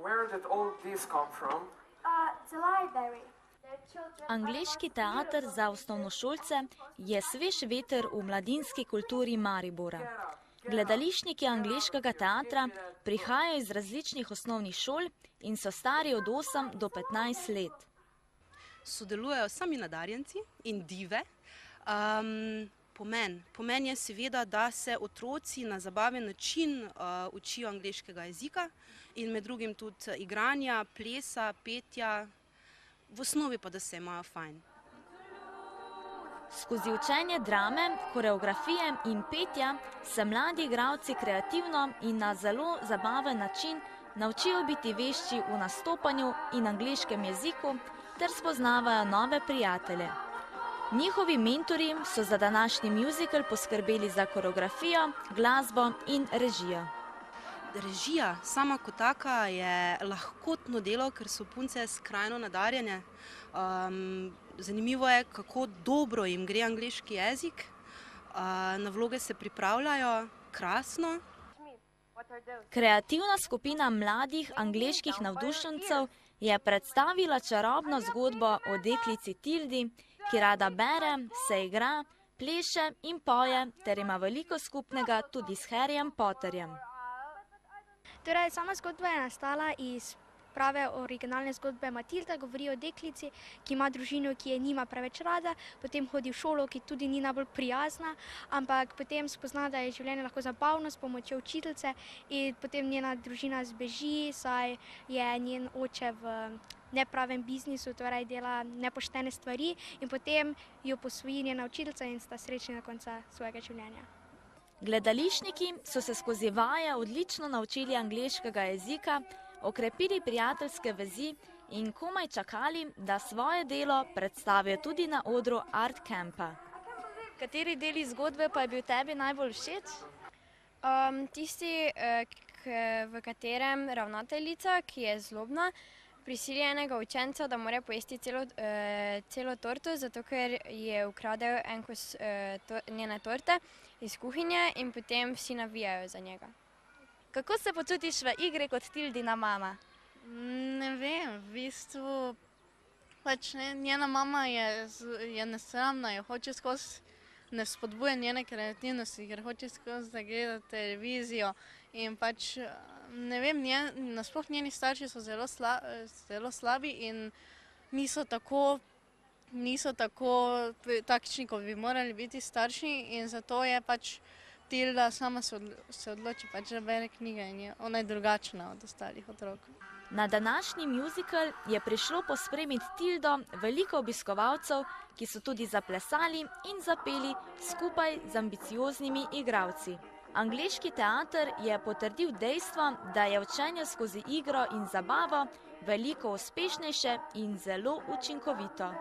where did all this come from? The library. Angleški teater za osnovnošolce je svež veter v mladinski kulturi Maribora. Gledališčniki angleškega teatra prihajajo iz različnih osnovnih šol in so stari od 8 do 15 let. Sodelujejo sami nadarjenci in dive. Pomen je seveda, da se otroci na zabaven način učijo angleškega jezika in med drugim tudi igranja, plesa, petja, v osnovi pa, da se imajo fajn. Skozi učenje drame, koreografije in petja se mladi igralci kreativno in na zelo zabaven način naučijo biti vešči v nastopanju in angleškem jeziku ter spoznavajo nove prijatelje. Njihovi mentori so za današnji muzikal poskrbeli za koreografijo, glasbo in režijo. Režija sama kot taka je lahkotno delo, ker so punce skrajno nadarjene. Zanimivo je, kako dobro jim gre angleški jezik. Na vloge se pripravljajo krasno. Kreativna skupina mladih angleških navdušencev je predstavila čarobno zgodbo o deklici Tildi, ki rada bere, se igra, pleše in poje ter ima veliko skupnega tudi s Harryjem Potterjem. Torej, sama zgodba je nastala iz prave originalne zgodbe Matilda, govori o deklici, ki ima družino, ki je nima preveč rada, potem hodi v šolo, ki tudi ni najbolj prijazna, ampak potem spozna, da je življenje lahko zabavno s pomočjo učiteljice in potem njena družina zbeži, saj je njen oče v nepravem biznisu, torej dela nepoštene stvari in potem jo posvoji njena učiteljica in sta srečni na konca svojega življenja. Gledališčniki so se skozi vaje odlično naučili angleškega jezika, okrepili prijateljske vezi in komaj čakali, da svoje delo predstavijo tudi na odru Art Campa. Kateri deli zgodbe pa je bil tebi najbolj všeč? Tisti, v katerem ravnateljica, ki je zlobna, prisili enega učenca, da mora pojesti celo torto, zato ker je ukradel en kos njene torte iz kuhinje in potem vsi navijajo za njega. Kako se počutiš v igri kot Tildina mama? Ne vem, v bistvu pač njena mama je nesramna, jo hoče skozi, ne spodbuja njene kreativnosti, ker hoče skozi da gleda televizijo in pač ne vem, nasploh njeni starši so zelo slabi in niso tako takšni, kot bi morali biti starši in zato je pač Tilda sama se odloči, pač da bere knjige in ona je drugačna od ostalih otrok. Na današnji muzikal je prišlo pospremiti Tildo veliko obiskovalcev, ki so tudi zaplesali in zapeli skupaj z ambicioznimi igralci. Angleški teater je potrdil dejstvo, da je učenje skozi igro in zabavo veliko uspešnejše in zelo učinkovito.